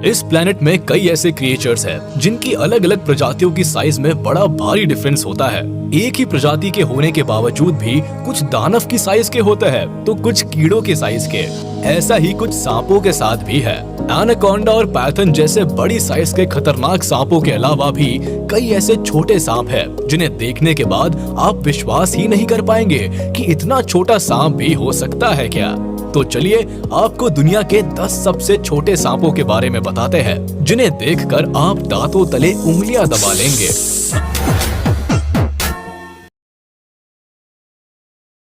इस प्लेनेट में कई ऐसे क्रिएचर्स हैं जिनकी अलग अलग प्रजातियों की साइज में बड़ा भारी डिफरेंस होता है। एक ही प्रजाति के होने के बावजूद भी कुछ दानव की साइज के होते हैं तो कुछ कीड़ों के साइज के। ऐसा ही कुछ सांपों के साथ भी है। एनाकोंडा और पाइथन जैसे बड़ी साइज के खतरनाक सांपों के अलावा भी कई ऐसे छोटे सांप हैं जिन्हें देखने के बाद आप विश्वास ही नहीं कर पाएंगे कि इतना छोटा सांप भी हो सकता है क्या। तो चलिए आपको दुनिया के 10 सबसे छोटे सांपों के बारे में बताते हैं जिन्हें देखकर आप दांतों तले उंगलियां दबा लेंगे।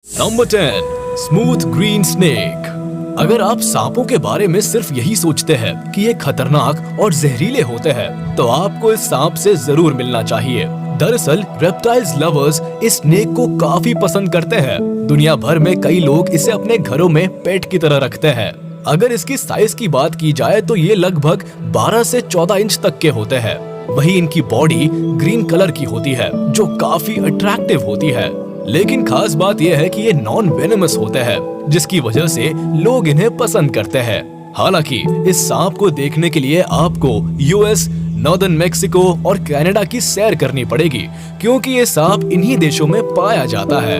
Number 10, smooth green snake. अगर आप सांपों के बारे में सिर्फ यही सोचते हैं कि ये खतरनाक और जहरीले होते हैं, तो आपको इस सांप से जरूर मिलना चाहिए। दरअसल रेप्टाइल्स लवर्स इस स्नेक को काफी पसंद करते हैं। दुनिया भर में कई लोग इसे अपने घरों में पेट की तरह रखते हैं। अगर इसकी साइज की बात की जाए तो ये लगभग 12 से 14 इंच तक के होते हैं। वहीं इनकी बॉडी ग्रीन कलर की होती है जो काफी अट्रैक्टिव होती है। लेकिन खास बात यह है कि ये नॉन वेनमस होते हैं, जिसकी वजह से लोग इन्हें पसंद करते हैं। हालांकि इस सांप को देखने के लिए आपको यूएस, नॉर्दर्न मेक्सिको और कनाडा की सैर करनी पड़ेगी, क्योंकि ये सांप इन्हीं देशों में पाया जाता है।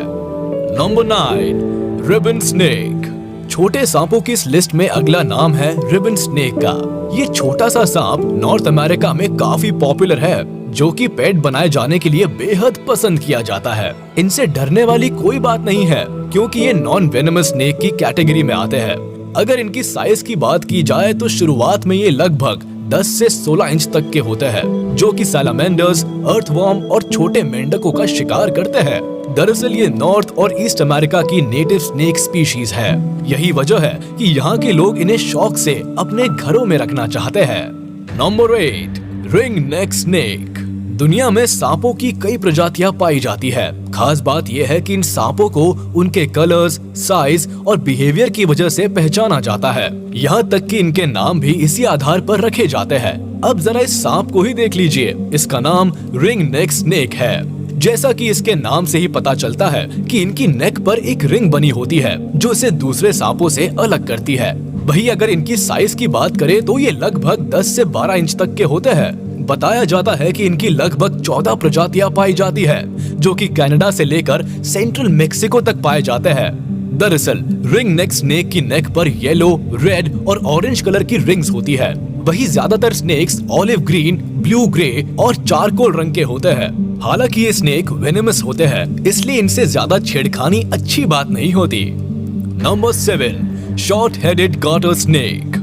Number 9, ribbon snake. छोटे सांपों की इस लिस्ट में अगला नाम है रिबन स्नेक का। ये छोटा सा सांप नॉर्थ अमेरिका में काफी पॉपुलर है, जो कि पेट बनाए जाने के लिए बेहद पसंद किया जाता है। इनसे डरने वाली कोई बात नहीं है, क्योंकि ये नॉन वेनमस स्नेक की कैटेगरी में आते हैं। अगर इनकी साइज की बात की जाए तो शुरुआत में ये लगभग 10 से 16 इंच तक के होते हैं, जो कि सैलामेंडर्स, अर्थवर्म और छोटे मेंढकों का शिकार करते हैं। दरअसल ये नॉर्थ और ईस्ट अमेरिका की नेटिव स्नेक स्पीशीज है। यही वजह है कि यहाँ के लोग इन्हें शौक से अपने घरों में रखना चाहते हैं। Number 8, ring neck snake. दुनिया में सांपों की कई प्रजातियां पाई जाती है। खास बात यह है कि इन सांपों को उनके कलर्स, साइज और बिहेवियर की वजह से पहचाना जाता है। यहाँ तक कि इनके नाम भी इसी आधार पर रखे जाते हैं। अब जरा इस सांप को ही देख लीजिए। इसका नाम रिंग नेक स्नेक है। जैसा कि इसके नाम से ही पता चलता है कि इनकी नेक पर एक रिंग बनी होती है जो इसे दूसरे सांपों से अलग करती है। वहीं अगर इनकी साइज की बात करें तो ये लगभग 10 से 12 इंच तक के होते हैं। बताया जाता है कि इनकी लगभग 14 प्रजातियां पाई जाती है, जो कि कनाडा से लेकर सेंट्रल मेक्सिको तक पाए जाते हैं। दरअसल रिंग नेक स्नेक की नेक पर येलो, रेड और ऑरेंज कलर की रिंग्स होती है। वहीं ज्यादातर snakes olive green, blue grey और चारकोल रंग के होते हैं। हालांकि ये स्नेक वेनेमस होते हैं, इसलिए इनसे ज्यादा छेड़खानी अच्छी बात नहीं होती। Number 7, short headed garter snake.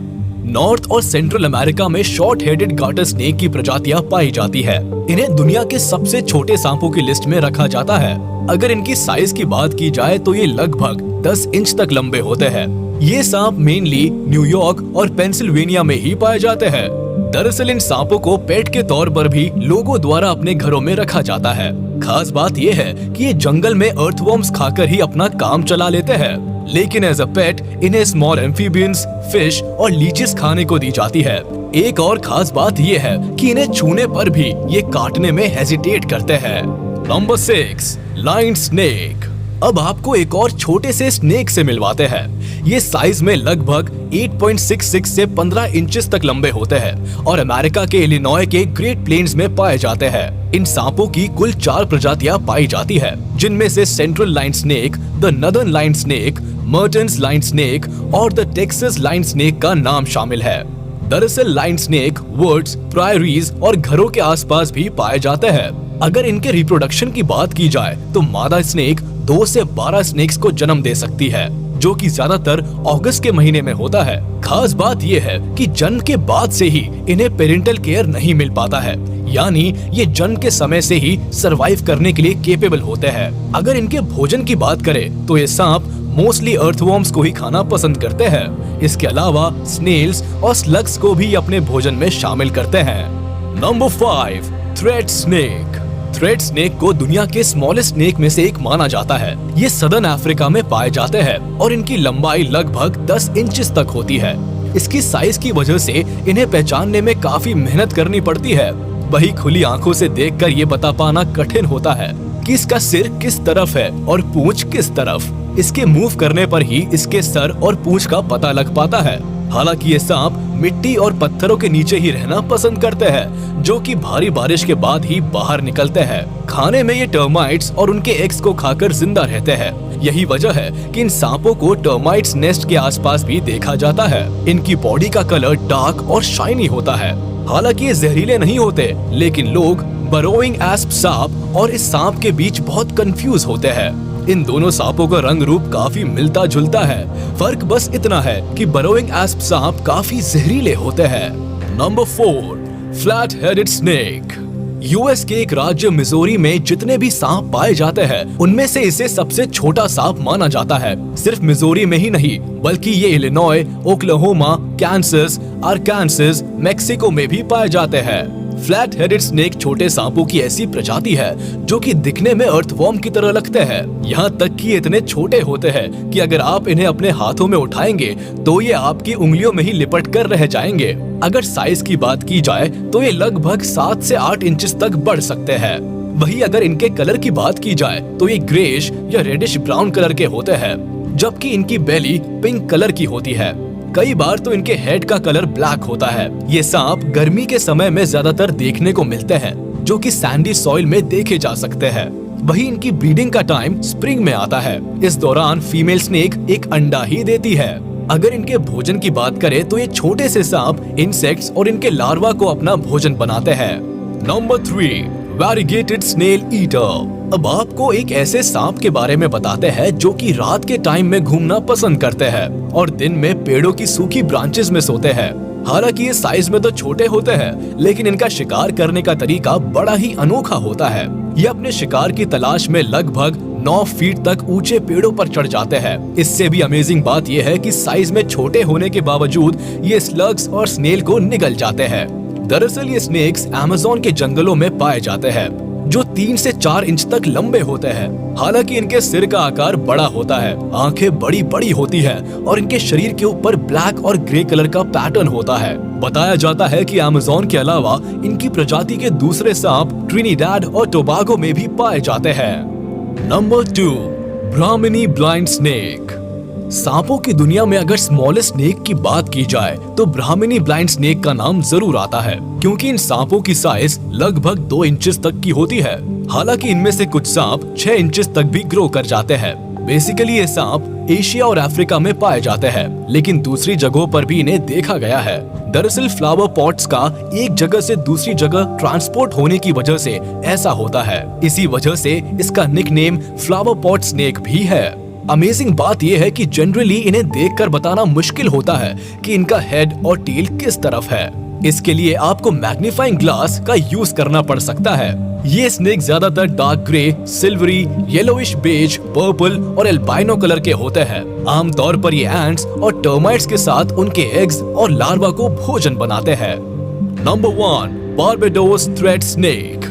North और सेंट्रल अमेरिका में शॉर्ट हेडेड गार्टर स्नेक की प्रजातियां पाई जाती है। इन्हें दुनिया के सबसे छोटे सांपों की लिस्ट में रखा जाता है। अगर इनकी साइज की बात की जाए तो ये लगभग 10 इंच तक लंबे होते हैं। ये सांप मेनली न्यूयॉर्क और पेंसिल्वेनिया में ही पाए जाते हैं। दरअसल इन सांपों को पेट के तौर पर भी लोगों द्वारा अपने घरों में रखा जाता है। खास बात ये है कि ये जंगल में अर्थवर्म्स खाकर ही अपना काम चला लेते हैं, लेकिन एज अ पेट इन्हें स्मॉल एम्फीबियंस, फिश और लीचेस खाने को दी जाती है। एक और खास बात ये है कि इन्हें छूने पर भी ये काटने में हेजिटेट करते हैं। Number 6, line snake. अब आपको एक और छोटे से स्नेक से मिलवाते हैं। ये साइज में लगभग 8.66 से 15 इंचेस तक लंबे होते हैं और अमेरिका के इलिनॉय के ग्रेट प्लेन्स में पाए जाते हैं। इन सांपों की कुल 4 प्रजातियां पाई जाती है, जिनमें से central line snake, the northern line snake, Mertens line snake और द टेक्सास लाइन स्नेक का नाम शामिल है। दरअसल लाइन स्नेक वुड्स, प्रायरीज और घरों के आसपास भी पाए जाते हैं। अगर इनके रिप्रोडक्शन की बात की जाए तो मादा स्नेक 2 से 12 स्नेक्स को जन्म दे सकती है, जो कि ज्यादातर अगस्त के महीने में होता है। खास बात यह है कि जन्म के बाद से ही इन्हें पेरेंटल केयर नहीं मिल पाता है, यानी ये जन्म के समय से ही सरवाइव करने के लिए केपेबल होते हैं। अगर इनके भोजन की बात करें तो ये सांप मोस्टली अर्थवर्म्स को ही खाना पसंद करते हैं। इसके अलावा स्नेल्स और स्लग्स को भी अपने भोजन में शामिल करते हैं। Number 5, thread snake. Thread snake को दुनिया के स्मॉलेस्ट स्नेक में से एक माना जाता है। ये सदर्न अफ्रीका में पाए जाते हैं और इनकी लंबाई लगभग 10 इंचेस तक होती है। इसकी साइज की वजह से इन्हें पहचानने में काफी मेहनत करनी पड़ती है। वही खुली आंखों से देखकर ये बता पाना कठिन होता है कि इसका सिर किस तरफ है और पूंछ किस तरफ। इसके मूव करने पर ही इसके सर और पूंछ का पता लग पाता है। हालांकि ये सांप मिट्टी और पत्थरों के नीचे ही रहना पसंद करते हैं, जो कि भारी बारिश के बाद ही बाहर निकलते हैं। खाने में ये टर्माइट्स और उनके एग्स को खाकर जिंदा रहते हैं। यही वजह है कि इन सांपों को टर्माइट्स नेस्ट के आसपास भी देखा जाता है। इनकी बॉडी का कलर डार्क और शाइनी होता है। हालांकि ये जहरीले नहीं होते, लेकिन लोग बरोइंग एस्प सांप और इस सांप के बीच बहुत कंफ्यूज होते हैं। इन दोनों सांपों का रंग रूप काफी मिलता जुलता है। फर्क बस इतना है कि बरोइंग एस्प सांप काफी जहरीले होते हैं। Number 4, flat headed snake. US के एक राज्य मिजोरी में जितने भी सांप पाए जाते हैं, उनमें से इसे सबसे छोटा सांप माना जाता है। सिर्फ मिजोरी में ही नहीं, बल्कि ये इलिनॉय, ओक्लाहोमा, कैंसस, आरकांसस, मेक्सिको में भी पाए जाते हैं। फ्लैट हेडेड स्नेक छोटे सांपों की ऐसी प्रजाति है जो कि दिखने में अर्थवॉर्म की तरह लगते हैं। यहाँ तक कि इतने छोटे होते हैं कि अगर आप इन्हें अपने हाथों में उठाएंगे तो ये आपकी उंगलियों में ही लिपट कर रह जाएंगे। अगर साइज की बात की जाए तो ये लगभग 7 से 8 इंचेस तक बढ़ सकते हैं। वहीं अगर इनके कलर की बात की जाए तो ये ग्रेश या रेडिश ब्राउन कलर के होते हैं, जबकि इनकी बेली पिंक कलर की होती है। कई बार तो इनके हेड का कलर ब्लैक होता है। ये सांप गर्मी के समय में ज्यादातर देखने को मिलते हैं, जो कि सैंडी सॉइल में देखे जा सकते हैं। वहीं इनकी ब्रीडिंग का टाइम स्प्रिंग में आता है। इस दौरान फीमेल स्नेक एक अंडा ही देती है। अगर इनके भोजन की बात करें तो ये छोटे से सांप इंसेक्ट्स और इनके लार्वा को अपना भोजन बनाते हैं। Number 3, variegated snail eater. अब आपको एक ऐसे सांप के बारे में बताते हैं जो कि रात के टाइम में घूमना पसंद करते हैं और दिन में पेड़ों की सूखी ब्रांचेस में सोते हैं। हालांकि ये साइज में तो छोटे होते हैं, लेकिन इनका शिकार करने का तरीका बड़ा ही अनोखा होता है। ये अपने शिकार की तलाश में लगभग 9 फीट तक ऊंचे पेड़ों पर चढ़ जाते हैं। इससे भी अमेजिंग बात यह है कि साइज में छोटे होने के बावजूद ये स्लग्स और स्नेल को निगल जाते हैं। दरअसल ये स्नेक्स अमेज़न के जंगलों में पाए जाते हैं, जो 3 से 4 इंच तक लंबे होते हैं। हालांकि इनके सिर का आकार बड़ा होता है, आंखें बड़ी बड़ी होती है और इनके शरीर के ऊपर ब्लैक और ग्रे कलर का पैटर्न होता है। बताया जाता है कि अमेज़न के अलावा इनकी प्रजाति के दूसरे सांप ट्रिनिडाड और टोबागो में भी पाए जाते हैं। नंबर 2, ब्राह्मणी ब्लाइंड स्नेक। सांपों की दुनिया में अगर स्मॉलेस्ट स्नेक की बात की जाए तो ब्राह्मणी ब्लाइंड स्नेक का नाम जरूर आता है, क्योंकि इन सांपों की साइज लगभग 2 इंचेस तक की होती है। हालांकि इनमें से कुछ सांप 6 इंचेस तक भी ग्रो कर जाते हैं। बेसिकली ये सांप एशिया और अफ्रीका में पाए जाते हैं, लेकिन दूसरी जगहों पर भी इन्हें देखा गया है। दरअसल फ्लावर पॉट्स का एक जगह से दूसरी जगह ट्रांसपोर्ट होने की वजह से ऐसा होता है। इसी वजह से इसका निकनेम फ्लावर पॉट स्नेक भी है। अमेजिंग बात यह है कि जनरली इन्हें देखकर बताना मुश्किल होता है कि इनका हेड और टेल किस तरफ है। इसके लिए आपको मैग्नीफाइंग ग्लास का यूज करना पड़ सकता है। ये स्नेक ज्यादातर dark grey, silvery, yellowish beige, purple और एल्बाइनो कलर के होते हैं। आमतौर पर ये एंट्स और टर्माइट्स के साथ उनके एग्स और लार्वा को भोजन बनाते हैं। Number 1, Barbados thread snake.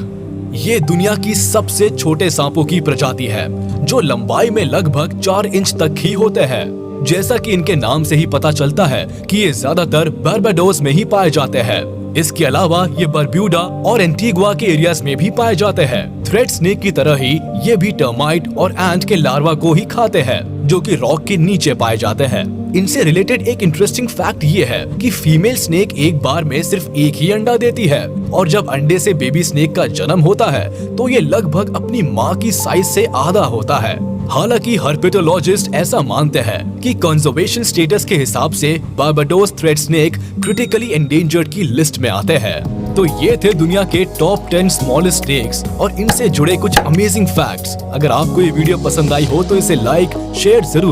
ये दुनिया की सबसे छोटे सांपों की प्रजाति है, जो लंबाई में लगभग 4 इंच तक ही होते हैं। जैसा कि इनके नाम से ही पता चलता है कि ये ज्यादातर बारबाडोस में ही पाए जाते हैं। इसके अलावा ये बर्ब्यूडा और एंटीगुआ के एरियाज में भी पाए जाते हैं। थ्रेड स्नेक की तरह ही ये भी टर्माइट और एंट के लार्वा को ही खाते हैं, जो कि रॉक के नीचे पाए जाते हैं। इनसे रिलेटेड एक इंटरेस्टिंग फैक्ट ये है कि फीमेल स्नेक एक बार में सिर्फ एक ही अंडा देती है, और जब अंडे से बेबी स्नेक का जन्म होता है तो ये लगभग अपनी माँ की साइज से आधा होता है। हालांकि हर्पेटोलॉजिस्ट ऐसा मानते हैं कि कंजर्वेशन स्टेटस के हिसाब से Barbados thread snake critically endangered की लिस्ट में आते हैं। तो ये थे दुनिया के टॉप 10 स्मॉलेस्ट स्नेक्स और इनसे जुड़े कुछ अमेजिंग फैक्ट्स। अगर आपको ये वीडियो पसंद आई हो तो इसे लाइक शेयर जरूर